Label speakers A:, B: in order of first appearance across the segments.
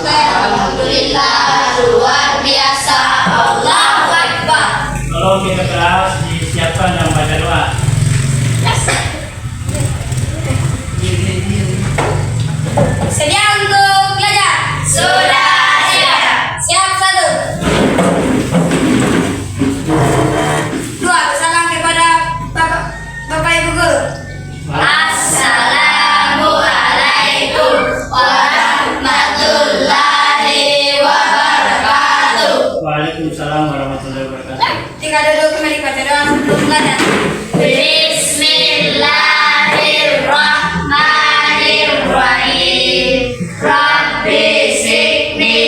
A: Alhamdulillah, luar biasa. Allahu Akbar.
B: Tolong kita kelas disiapkan yang baca doa.
A: Sedia untuk belajar? Sudah siap. Siap satu. Dua, salam kepada Bapak Ibu Guru. Assalamualaikum warahmatullahi wabarakatuh.
B: Waalaikumsalam warahmatullahi wabarakatuh.
A: Tinggal duduk kembali baca doa sebelum belajar. Bismillahirrahmanirrahim. Rabbi zidni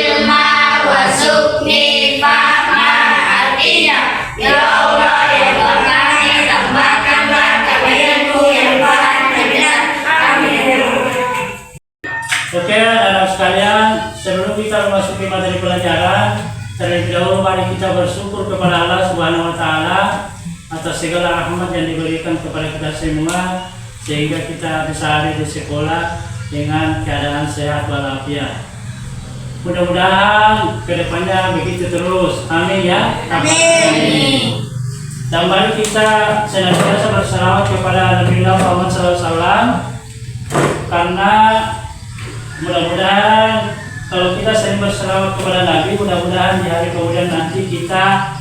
A: ilma warzuqni fahma. Artinya, ya Allah, ya Tuhan, tambahkanlah kebaikanmu yang baik dan benar. Amin.
B: Oke, anak sekalian, sebelum kita memasuki materi pelajaran, terlebih dahulu mari kita bersyukur kepada Allah Subhanahu wa taala atas segala rahmat yang diberikan kepada kita semua sehingga kita bisa hadir di sekolah dengan keadaan sehat walafiat. Mudah-mudahan kedepannya begitu terus. Amin ya.
A: Amin.
B: Dan mari kita senantiasa bersalawat kepada Nabi Muhammad SAW karena mudah-mudahan kalau kita sering berselawat kepada Nabi, mudah-mudahan di hari kemudian nanti kita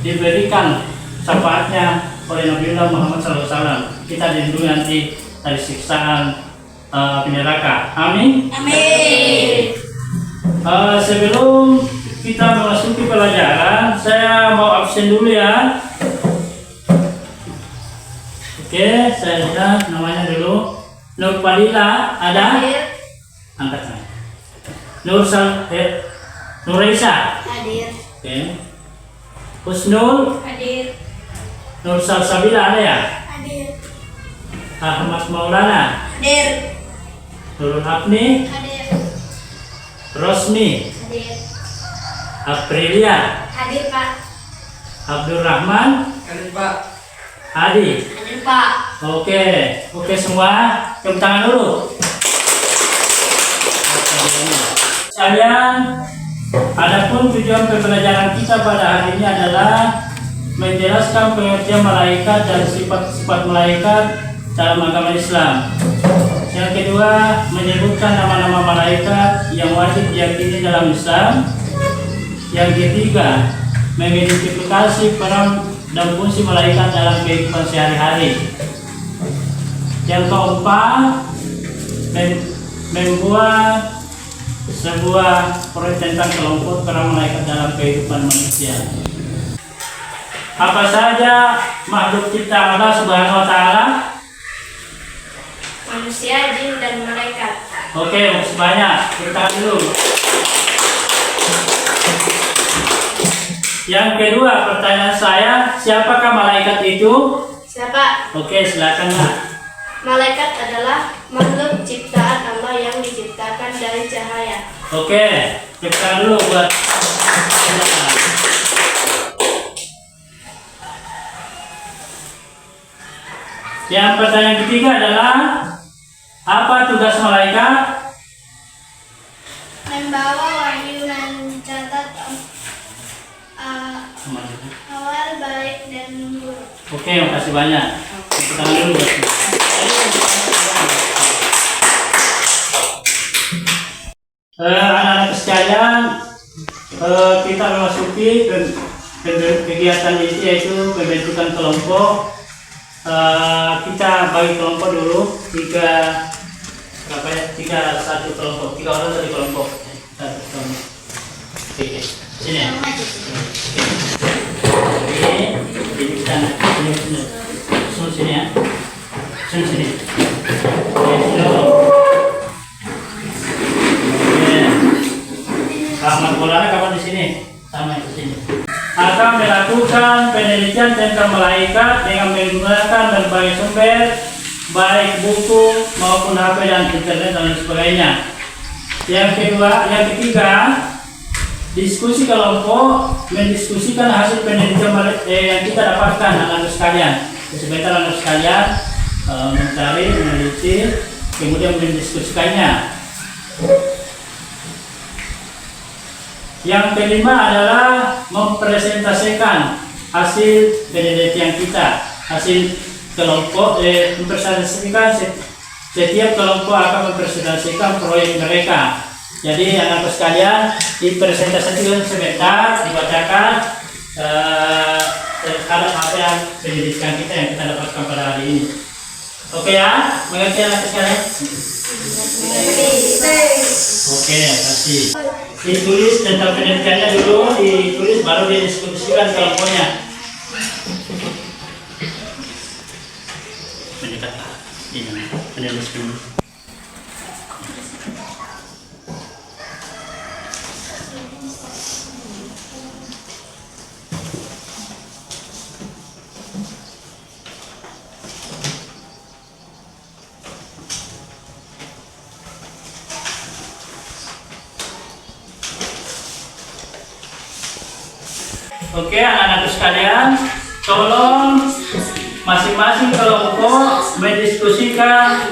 B: diberikan syafaatnya oleh Nabi Muhammad SAW. Kita dilindungi nanti dari siksaan api neraka. Amin.
A: Amin.
B: Sebelum kita memasuki pelajaran, saya mau absen dulu ya. Oke, saya lihat namanya dulu. Nur Fadila ada? Angkat saya. Nuraisa.
A: Hadir.
B: Oke. Husnul.
A: Hadir.
B: Nur Salsabila ada ya?
A: Hadir.
B: Ahmad Maulana.
A: Hadir.
B: Nurul Abni.
A: Hadir.
B: Rosmi.
A: Hadir.
B: Aprilia.
A: Hadir, Pak.
B: Abdul Rahman.
C: Hadir Pak.
B: Adi.
A: Hadir, Pak.
B: Oke semua, tepuk tangan dulu. Sekalian, adapun tujuan pembelajaran kita pada hari ini adalah menjelaskan pengertian malaikat dan sifat-sifat malaikat dalam agama Islam. Yang kedua, menyebutkan nama-nama malaikat yang wajib diyakini dalam Islam. Yang ketiga, mengidentifikasi peran dan fungsi malaikat dalam kehidupan sehari-hari. Yang keempat, membuat sebuah proyek tentang kelompok peran malaikat dalam kehidupan manusia. Apa saja makhluk ciptaan Allah Subhanahu wa taala?
A: Manusia, jin, dan malaikat.
B: Oke, makasih banyak. Kita dulu. Yang kedua, pertanyaan saya, siapakah malaikat itu?
A: Siapa?
B: Oke, silakan Nak.
A: Malaikat adalah makhluk ciptaan Allah yang diciptakan dari cahaya.
B: Oke, kita dulu buat. Yang pertanyaan ketiga adalah apa tugas malaikat?
A: Membawa wahyu dan mencatat awal baik dan buruk.
B: Oke, makasih banyak. Kita dulu buat. Anak-anak sekalian, kita memasuki kegiatan ini yaitu pembentukan kelompok. Kita bagi kelompok dulu tiga kelompok, 3 orang dari kelompok. Satu kelompok. Oke, sini ya. Ini kita sini ya. Sini. Ahmad Maulana kapan di sini? Sama di sini. Akan melakukan penelitian tentang malaikat dengan menggunakan berbagai sumber, baik buku maupun HP dan internet dan sebagainya. Yang ketiga, diskusi kelompok mendiskusikan hasil penelitian yang kita dapatkan anak-anak sekalian. Sebentar anak sekalian mencari, meneliti, kemudian mendiskusikannya. Yang kelima adalah mempresentasikan hasil penelitian kita, hasil kelompok, mempresentasikan setiap kelompok akan mempresentasikan proyek mereka. Jadi anak-anak sekalian dipresentasikan sebentar, dibacakan terhadap apa yang pendidikan kita yang kita dapatkan pada hari ini. Oke ya, mengerti anak sekalian? Oke, kasih. Ditulis tentang penelitiannya dulu, ditulis baru didiskusikan kelompoknya. Mendekat ini, penulis dulu. Oke, anak-anak sekalian, tolong masing-masing kelompok mendiskusikan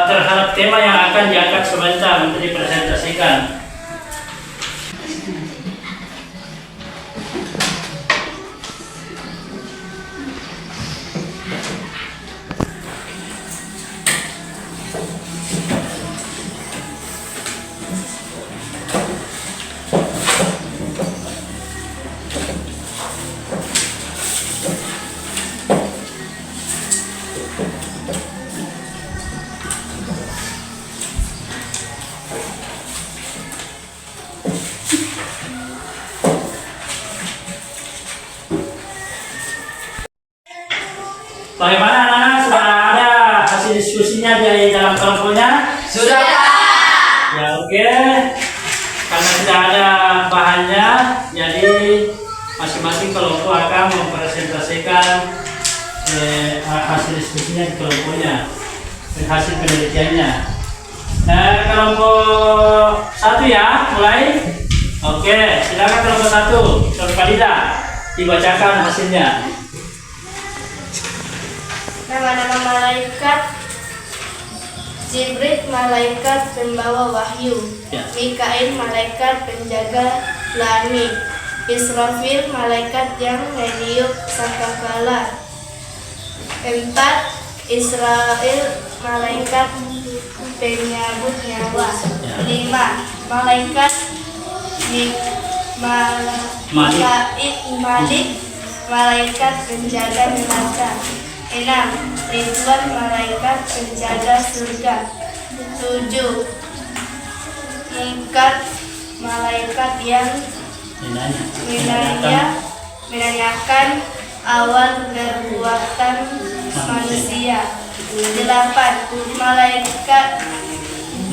B: terhadap tema yang akan diangkat sebentar untuk dipresentasikan. Bagaimana anak-anak, sudah ada hasil diskusinya dari dalam kelompoknya?
C: Sudah, Pak.
B: Ya, oke. Karena sudah ada bahannya, jadi masing-masing kelompok akan mempresentasikan hasil diskusinya di kelompoknya, hasil penelitiannya. Kelompok 1 ya, mulai. Oke, silakan kelompok 1, Dr. Farida, dibacakan hasilnya.
A: Nama-nama malaikat: Jibril, malaikat pembawa wahyu.
B: Ya.
A: Mikail, malaikat penjaga langit. Israfil, malaikat yang meniup sangkakala. 4. Israel, malaikat penyabut nyawa. 5. Malaikat Malik, malaikat penjaga neraka. 6. Ridwan, malaikat penjaga surga. 7. Mungkar, malaikat yang menanyakan awal perbuatan manusia. 8. Malaikat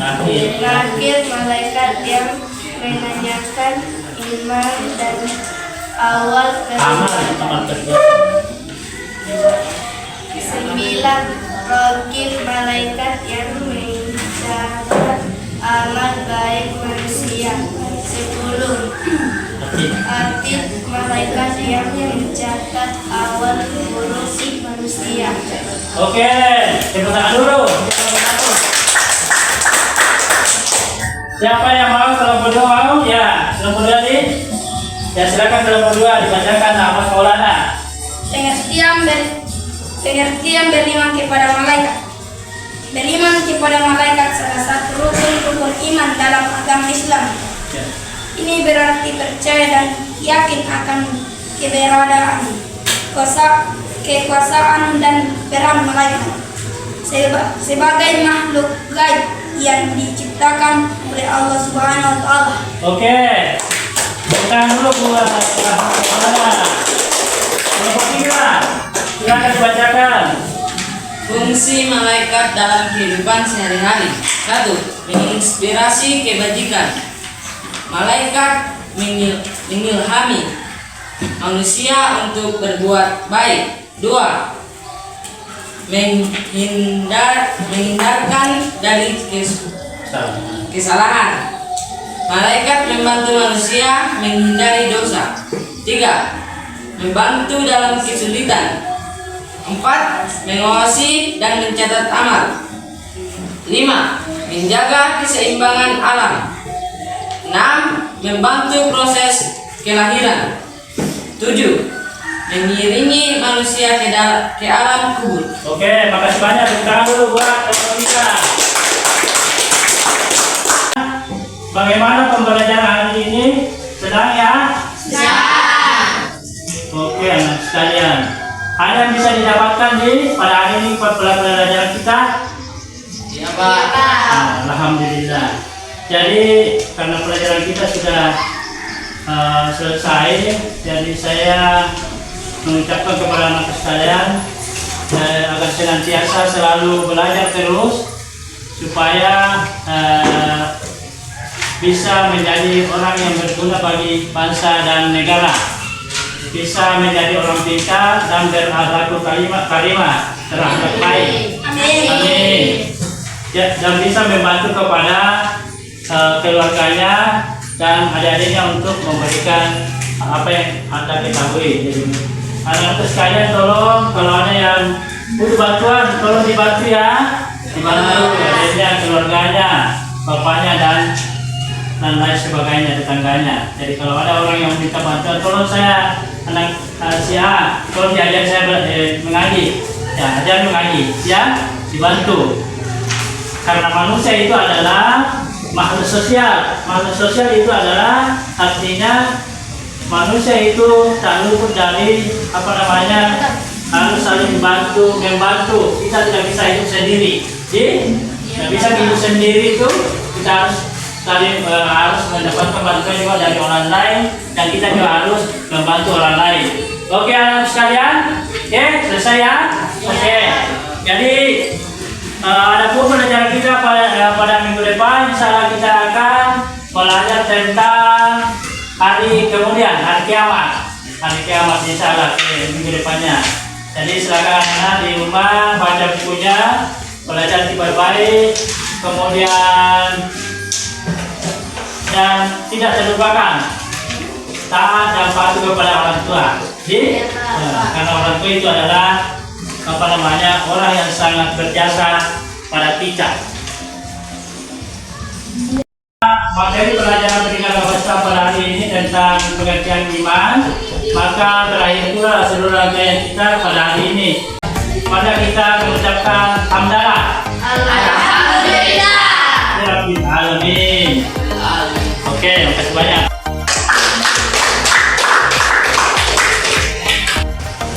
A: Nakir, malaikat yang menanyakan iman dan awal perbuatan. 9. Rokib, malaikat yang mencatat amal baik manusia. 10. Atid, malaikat yang mencatat awal buruk manusia.
B: Oke, tepuk tangan dulu. Siapa yang mau kelompok 2 mau? Ya, kelompok 2 nih. Ya, silakan kelompok 2 dibacakan nama sekolahnya.
D: Pengertian beriman kepada malaikat. Beriman kepada malaikat salah satu rukun iman dalam agama Islam.
B: Ya.
D: Ini berarti percaya dan yakin akan keberadaan, kekuasaan dan peran malaikat sebagai makhluk gaib yang diciptakan oleh Allah Subhanahu wa Ta'ala.
B: Oke, bukan dulu buat kelompok 3. Silakan dibacakan.
C: Fungsi malaikat dalam kehidupan sehari-hari. 1. Menginspirasi kebajikan. Malaikat mengilhami manusia untuk berbuat baik. 2. Menghindarkan dari kesalahan. Malaikat membantu manusia menghindari dosa. 3. Membantu dalam kesulitan. 4. Mengawasi dan mencatat amal. 5. Menjaga keseimbangan alam. 6. membantu proses kelahiran. 7. Mengiringi manusia ke alam kubur.
B: Oke, makasih banyak. Tepuk tangan dulu buat Monica. Bagaimana pembelajaran hari ini? Senang ya? Oke, anak sekalian. Ada yang bisa didapatkan pada hari ini pelajaran kita?
C: Ya, Pak.
B: Nah, alhamdulillah. Jadi karena pelajaran kita sudah selesai, jadi saya mengucapkan kepada anak sekalian agar senantiasa selalu belajar terus supaya bisa menjadi orang yang berguna bagi bangsa dan negara, bisa menjadi orang pintar dan berakhlak karimah, berakhlak baik. Amin. Ya, dan bisa membantu kepada keluarganya dan adik-adiknya untuk memberikan apa yang Anda ketahui. Jadi anak-anak sekalian, tolong kalau ada yang butuh bantuan, tolong dibantu ya, dibantu adiknya, keluarganya, bapaknya dan lain sebagainya, tetangganya. Jadi kalau ada orang yang minta bantuan, tolong saya anak si A, tolong diajar saya mengaji, ya ajar mengaji, ya dibantu. Karena manusia itu adalah makhluk sosial. Makhluk sosial itu adalah artinya manusia itu tak luput dari harus saling membantu. Kita tidak bisa hidup sendiri. Tidak bisa hidup sendiri itu kita harus mendapatkan bantuan juga dari orang lain dan kita juga harus membantu orang lain. Oke anak sekalian, oke selesai ya. Oke, jadi adapun pelajaran kita pada minggu depan, insyaallah kita akan belajar tentang hari kemudian, hari kiamat insyaallah minggu depannya. Jadi silakan anak di rumah baca bukunya, belajar baik-baik, kemudian dan tidak terlupakan taat dan patuh kepada orang tua. Karena orang tua itu adalah orang yang sangat berjasa pada kita. Materi pelajaran pendidikan agama Islam pada hari ini tentang pengertian iman, maka berakhir pula seluruh rangkaian kita pada hari ini. Mari kita mengucapkan hamdalah.
A: Alhamdulillah.
B: Rabbil alamin. Oke, makasih banyak.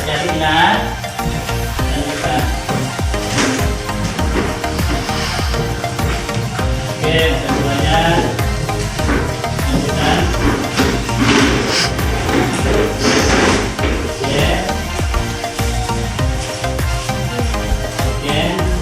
B: Jadi ingat. Oke, makasih banyak. Lanjutkan. Oke. Oke.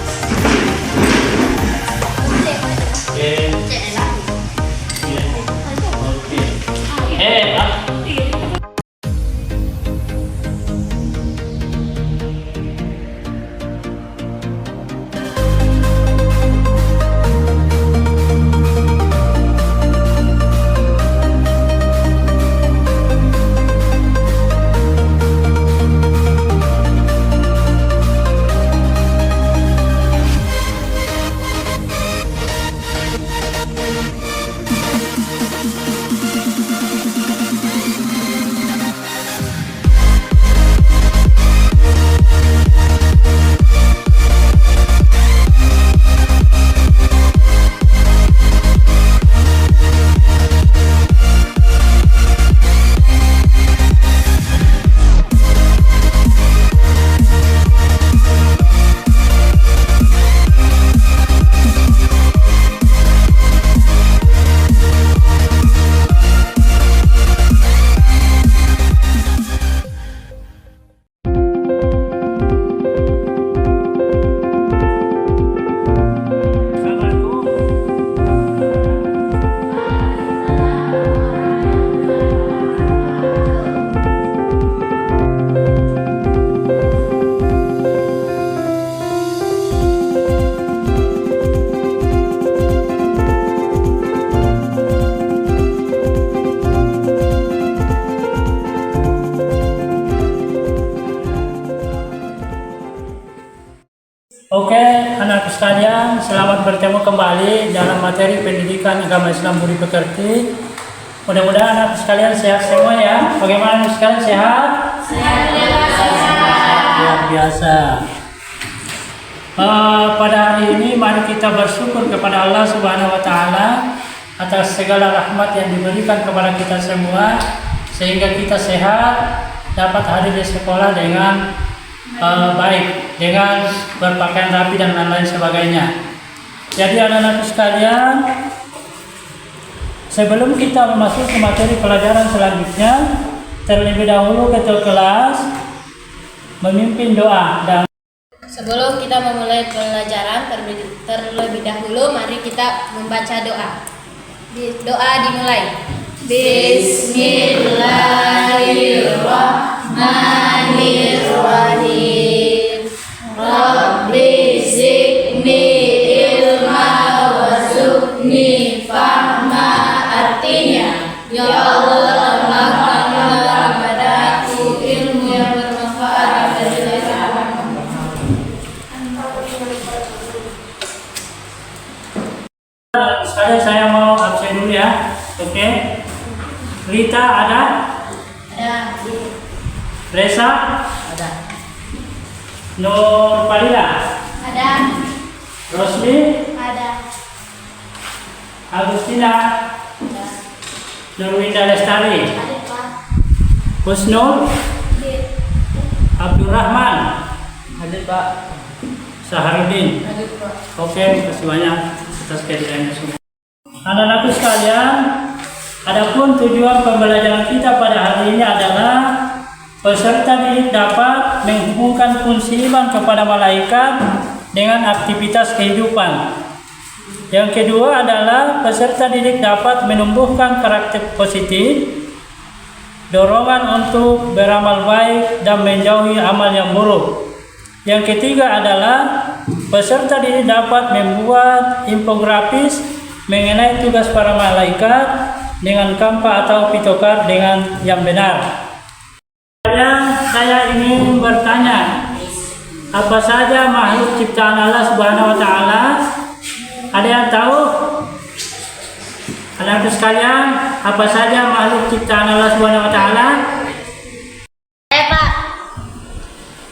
B: Oke, anak sekalian, selamat bertemu kembali dalam materi pendidikan agama Islam Budi Pekerti. Mudah-mudahan anak sekalian sehat semua ya. Bagaimana anak sekalian sehat?
A: Sehat.
B: Luar biasa. Pada hari ini mari kita bersyukur kepada Allah Subhanahu wa taala atas segala rahmat yang diberikan kepada kita semua sehingga kita sehat, dapat hadir di sekolah dengan baik, dengan berpakaian rapi dan lain-lain sebagainya. Jadi anak-anak sekalian, sebelum kita memasuki materi pelajaran selanjutnya, terlebih dahulu ketua kelas memimpin doa. Dan
A: Sebelum kita memulai pelajaran terlebih dahulu mari kita membaca doa. Doa dimulai. Bismillahirrahmanirrahim. Rabbi zidni ilma warzuqni fahma artinya. Ya Allah, berikanlah kepadaku ilmu yang bermanfaat dan
B: sekalian saya mau absen dulu ya. Oke. Rita ada?
A: Ada.
B: Reza?
C: Ada.
B: Nur Palila?
A: Ada.
B: Rosli?
A: Ada.
B: Agustina?
A: Ada.
B: Nurwinda Lestari?
A: Ada, Pak.
B: Husnul? Abdurrahman?
C: Hadir Pak.
B: Saharudin?
C: Hadir Pak.
B: Oke, terima kasih banyak atas kehadirannya semua. Anak-anakku sekalian, adapun tujuan pembelajaran kita pada hari ini adalah peserta didik dapat menghubungkan fungsi iman kepada malaikat dengan aktivitas kehidupan. Yang kedua adalah peserta didik dapat menumbuhkan karakter positif, dorongan untuk beramal baik dan menjauhi amal yang buruk. Yang ketiga adalah peserta didik dapat membuat infografis mengenai tugas para malaikat dengan kampa atau pitokar dengan yang benar. Saya ingin bertanya, apa saja makhluk ciptaan Allah Subhanahu wa taala? Ada yang tahu? Anak-anak sekalian, apa saja makhluk ciptaan Allah Subhanahu wa taala?
A: Pak.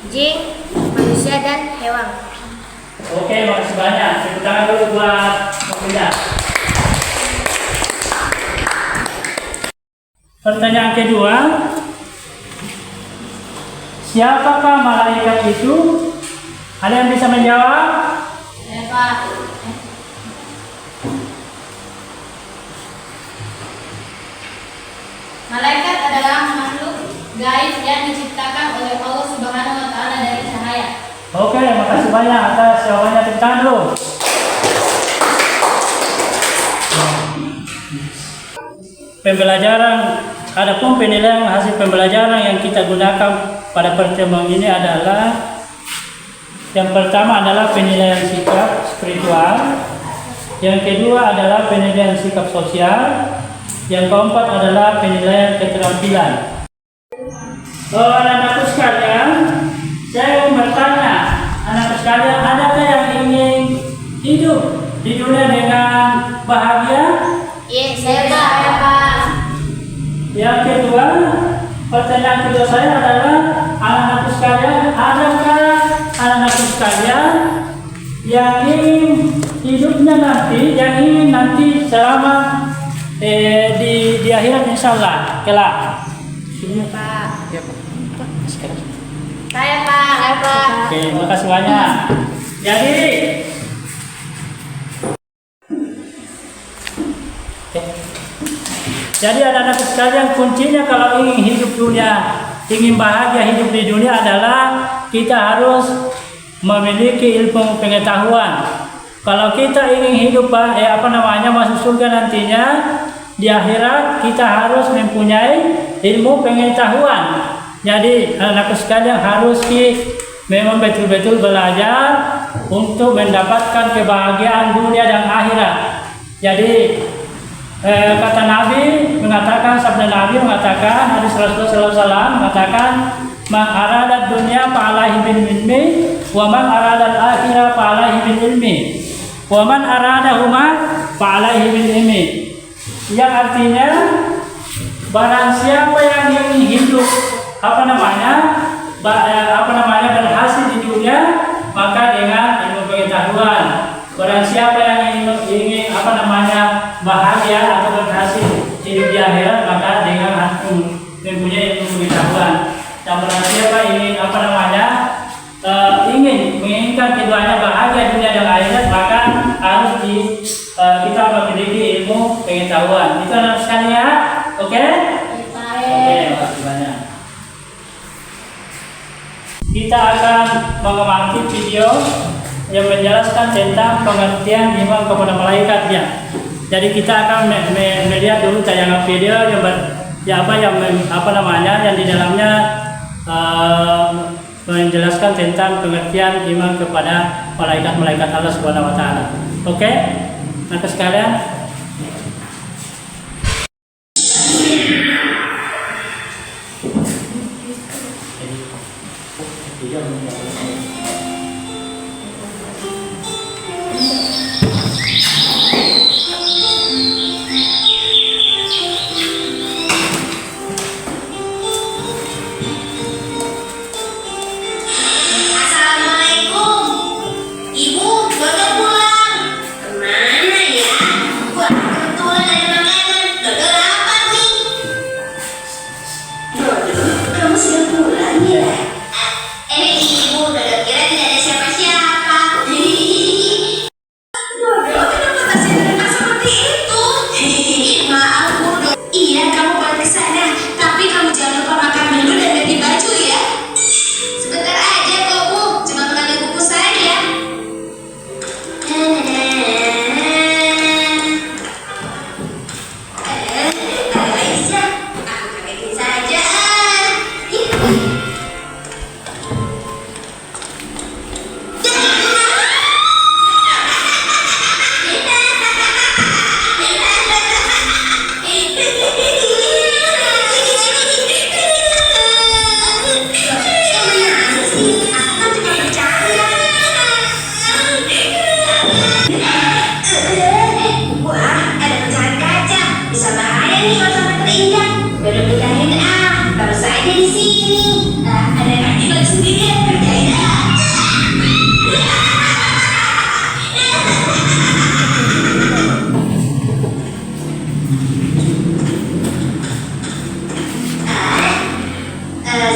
A: Jin, manusia dan hewan.
B: Oke, makasih banyak. Tepuk tangan dulu buat Mufidah. Pertanyaan kedua, siapakah malaikat itu? Ada yang bisa menjawab?
A: Ya, Pak. Malaikat adalah makhluk gaib yang diciptakan oleh Allah Subhanahu wa taala dari cahaya.
B: Oke, makasih banyak atas jawabannya. Tepuk tangan dulu. Pembelajaran, adapun penilaian hasil pembelajaran yang kita gunakan pada pertemuan ini adalah yang pertama adalah penilaian sikap spiritual, yang kedua adalah penilaian sikap sosial, yang keempat adalah penilaian keterampilan. Anak-anakku sekalian, saya mau bertanya, anak sekalian, adakah yang ingin hidup di dunia dengan bahagia?
A: Iya, saya Pak.
B: Yang kedua, pertanyaan kedua saya adalah, anak-anakku sekalian, adakah anak-anakku sekalian yang ingin hidupnya nanti, yang ingin nanti selama di akhirat insyaallah kelak?
A: Pak.
C: Ya Pak.
A: Saya Pak.
B: Oke, makasih banyak. Jadi anak-anak sekalian, kuncinya kalau ingin hidup dunia, ingin bahagia hidup di dunia adalah kita harus memiliki ilmu pengetahuan. Kalau kita ingin hidup masuk surga nantinya di akhirat, kita harus mempunyai ilmu pengetahuan. Jadi anak-anak sekalian harus memang betul-betul belajar untuk mendapatkan kebahagiaan dunia dan akhirat. Jadi kata Nabi mengatakan, sabda Nabi mengatakan, hadis Rasulullah SAW mengatakan, man aradat dunya fa'alaihi bil ilmi wa man aradat akhirah fa'alaihi bil ilmi wa man aradahuma fa'alaihi bil ilmi. Yang artinya barang siapa yang ingin hidup berhasil di dunia, maka dengan ilmu pengetahuan. Barang siapa yang ingin bahagia atau berhasil hidup di akhirat, maka dengan mempunyai ilmu pengetahuan. Dan barang siapa ingin menginginkan keduanya bahagia dunia dan akhirat, maka harus kita memiliki ilmu pengetahuan. Itu anak sekalian ya, oke? Oke, makasih banyak. Kita akan mengamati video yang menjelaskan tentang pengertian iman kepada malaikat ya. Jadi kita akan melihat dulu tayangan video yang di dalamnya menjelaskan tentang pengertian iman kepada malaikat-malaikat Allah Subhanahu wa taala. Oke? Nah, sekalian,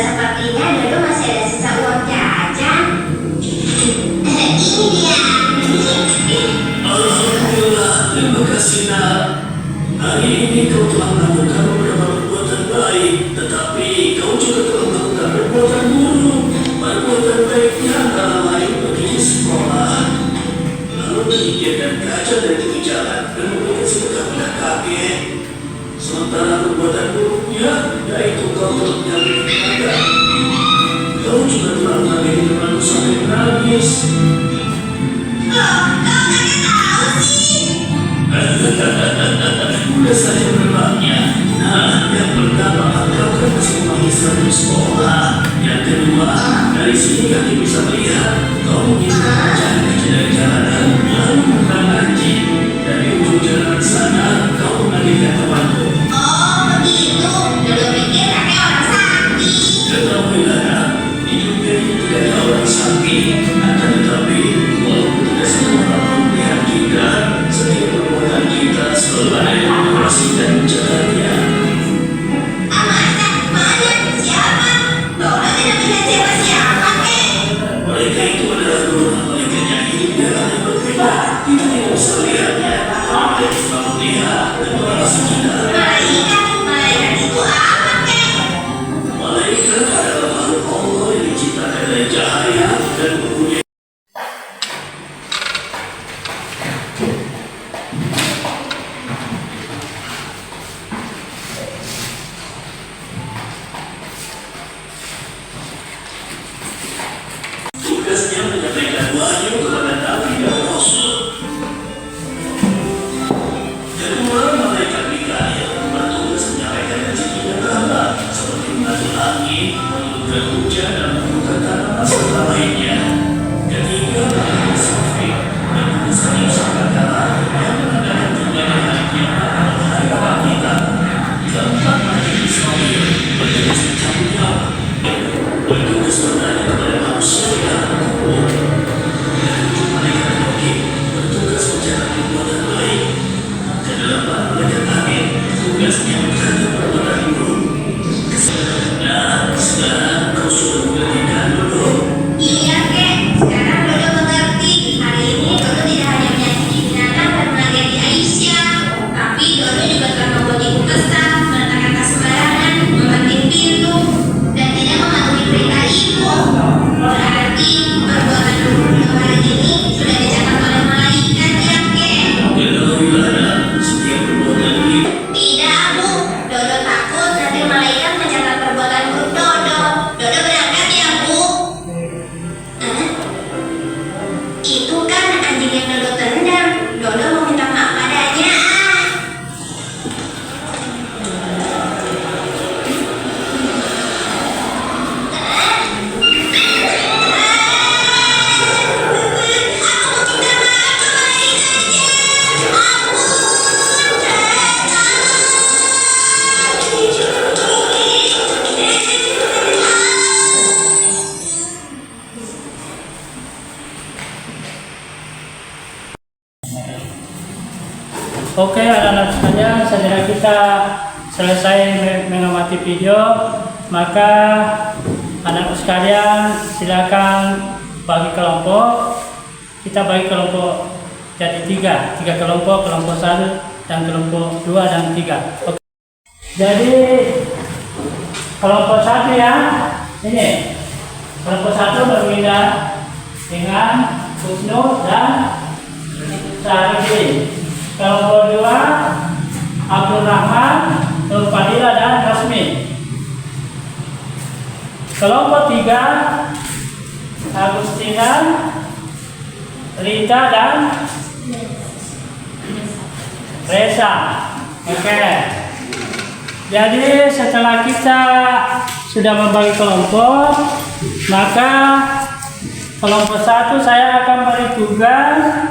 E: sepertinya dulu masih ada sisa uang jajan. Ini dia.
F: Alhamdulillah, terima kasih nak. Hari ini kau telah melakukan beberapa perbuatan baik, tetapi kau juga telah melakukan perbuatan buruk. Perbuatan baiknya antara lain pergi ke sekolah, lalu menyingkirkan kaca dari tepi jalan dan memberikan sedekah pada kakek. Sementara perbuatan buruknya, yaitu kau telah menyakiti tetangga. Kau juga telah menyakiti temanmu sampai menangis. Mudah saja berbaknya. Nah, yang pertama, kau kan masih memanggil satu sekolah. Yang kedua, dari sini kaki bisa melihat kau mengingat kaca dari jalanan, lalu bukan ngaji. Dari ujung jalan sana, kau menagihkan temanmu.
E: Oh begitu, dulu pikir kakek orang sakti.
F: Ketahuilah nak, di dunia ini tidak ada orang sakti. Akan tetapi, walaupun tidak semua orang melihat kita, setiap perbuatan kita selalu ada yang mengawasi dan menjalannya.
E: Masa? Mana? Siapa? Dora tidak melihat siapa-siapa, kek.
F: Mereka itu adalah dua malaikat yang hidup di alam yang berbeda. Kita tidak bisa melihatnya. Mereka selalu melihat dan mengawasi kita.
E: Malaikat itu apa, kek?
F: Malaikat adalah makhluk Allah yang diciptakan dari cahaya dan mempunyai tugasnya menyampaikan wahyu kepada Nabi dan Rasul.
B: Oke, anak-anak sekalian, setelah kita selesai mengamati video, maka anak sekalian silakan bagi kelompok. Kita bagi kelompok jadi tiga kelompok, kelompok 1 dan kelompok 2 dan 3. Oke. Jadi kelompok 1 ya, ini kelompok 1 berbeda dengan Husnu dan Syarifin. Kelompok 2 Abdul Rahman, Nur Fadila dan Rasmi. Kelompok 3 Agustina, Rita dan Reza. Oke. Jadi setelah kita sudah membagi kelompok, maka kelompok 1 saya akan beri tugas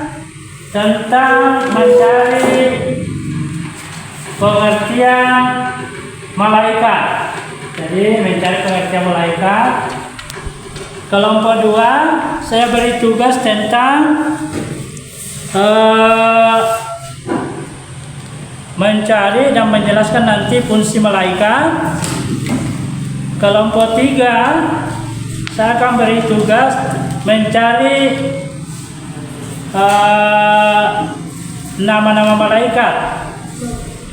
B: tentang mencari pengertian malaikat. Jadi mencari pengertian malaikat. Kelompok 2 saya beri tugas tentang mencari dan menjelaskan nanti fungsi malaikat. Kelompok 3 saya akan beri tugas mencari nama-nama malaikat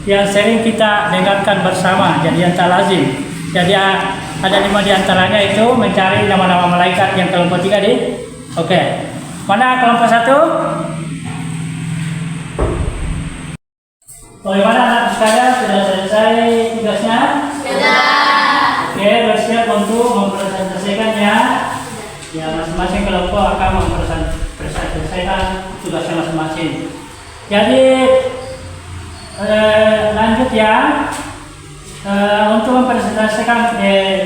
B: yang sering kita dengarkan bersama, jadi yang tak lazim. Jadi ada 5 di antaranya itu mencari nama-nama malaikat yang kelompok 3 di. Oke. Mana kelompok 1? Bagaimana anak sekalian, sudah selesai tugasnya? Sudah. Oke, bersiap untuk mempresentasikannya. Ya, masing-masing kelompok akan mempresentasikan tugasnya masing-masing. Jadi lanjut ya. Untuk mempresentasikan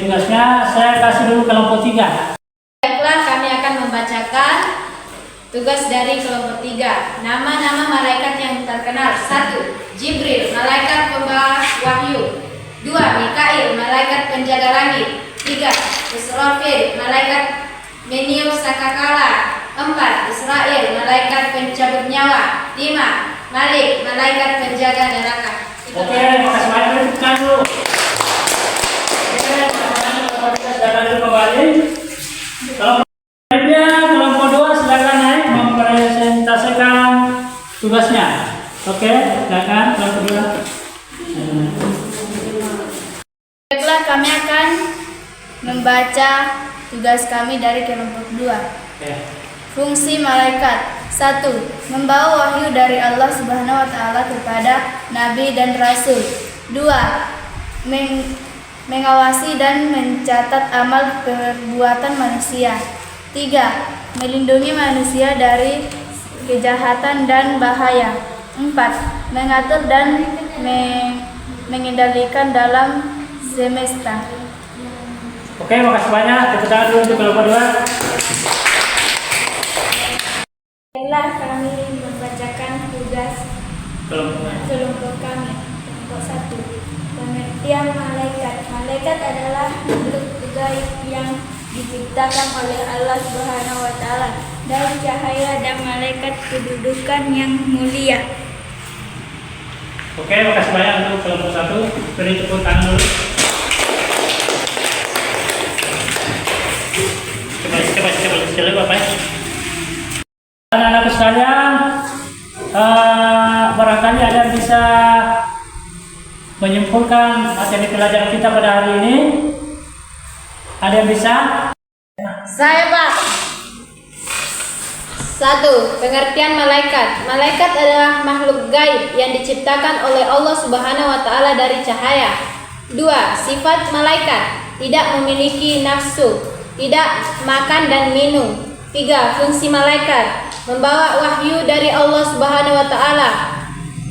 B: tugasnya, saya kasih dulu kelompok 3.
A: Baiklah, kami akan membacakan tugas dari kelompok 3. Nama-nama malaikat yang terkenal. 1. Jibril, malaikat pembawa wahyu. 2. Mikail, malaikat penjaga langit. 3. Israfil, malaikat meniup sangkakala. 4. Israel, malaikat pencabut nyawa. 5. Malik, malaikat penjaga neraka.
B: Oke, makasih banyak. Tekan dulu. Oke, kita silakan dulu kembali. Kelompok 2 silakan naik mempresentasikan tugasnya. Oke, silakan kelompok 2.
A: Baiklah, kami akan membaca tugas kami dari kelompok 2.
B: Oke.
A: Fungsi malaikat. 1. Membawa wahyu dari Allah Subhanahu wa taala kepada nabi dan rasul. 2. Mengawasi dan mencatat amal perbuatan manusia. 3. Melindungi manusia dari kejahatan dan bahaya. 4. Mengatur dan mengendalikan dalam semesta.
B: Oke, makasih banyak. Tepuk tangan dulu untuk kelompok 2.
A: Baiklah, kami membacakan tugas kelompok kami. Kelompok 1. Pengertian malaikat. Malaikat adalah makhluk gaib yang diciptakan oleh Allah Subhanahu wa taala dari cahaya dan malaikat kedudukan yang mulia.
B: Oke, makasih banyak untuk kelompok 1. Beri tepuk tangan dulu. Coba Bapak. Anak-anak sekalian, barangkali ada yang bisa menyimpulkan materi pelajaran kita pada hari ini. Ada yang bisa?
A: Saya, Pak. 1. Pengertian malaikat. Malaikat adalah makhluk gaib yang diciptakan oleh Allah Subhanahu wa taala dari cahaya. 2. Sifat malaikat: tidak memiliki nafsu, tidak makan dan minum. 3. Fungsi malaikat: membawa wahyu dari Allah Subhanahu wa taala,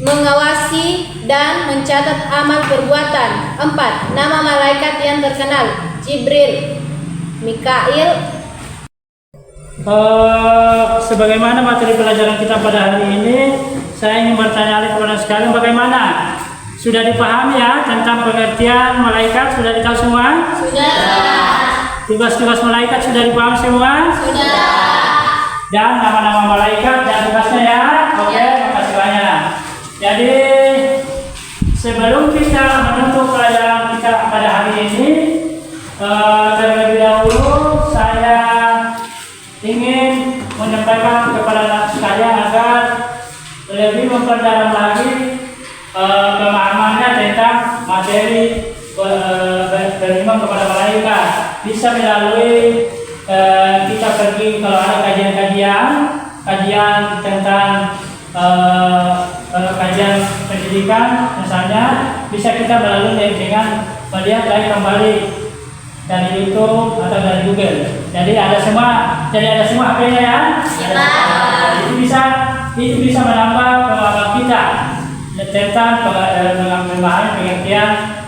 A: mengawasi dan mencatat amal perbuatan. 4. Nama malaikat yang terkenal: Jibril, Mikail.
B: Sebagaimana materi pelajaran kita pada hari ini, saya ingin bertanya kepada sekalian, bagaimana? Sudah dipahami ya tentang pengertian malaikat? Sudah ditahu semua?
A: Sudah.
B: Tugas-tugas malaikat sudah dipahami semua?
A: Sudah.
B: Dan nama-nama malaikat dan tugasnya ya? Oke, makasih banyak. Jadi sebelum kita menutup pelajaran kita pada hari ini, terlebih dahulu saya ingin menyampaikan kepada sekalian agar lebih memperdalam lagi pemahamannya tentang materi beriman kepada malaikat. Bisa melalui kita pergi kalau ada kajian tentang kajian pendidikan misalnya, bisa kita melalui dengan melihat lagi kembali dari YouTube atau dari Google. Jadi ada semua HP-nya ya. Itu bisa menambah pengalaman kita tentang memahami pengertian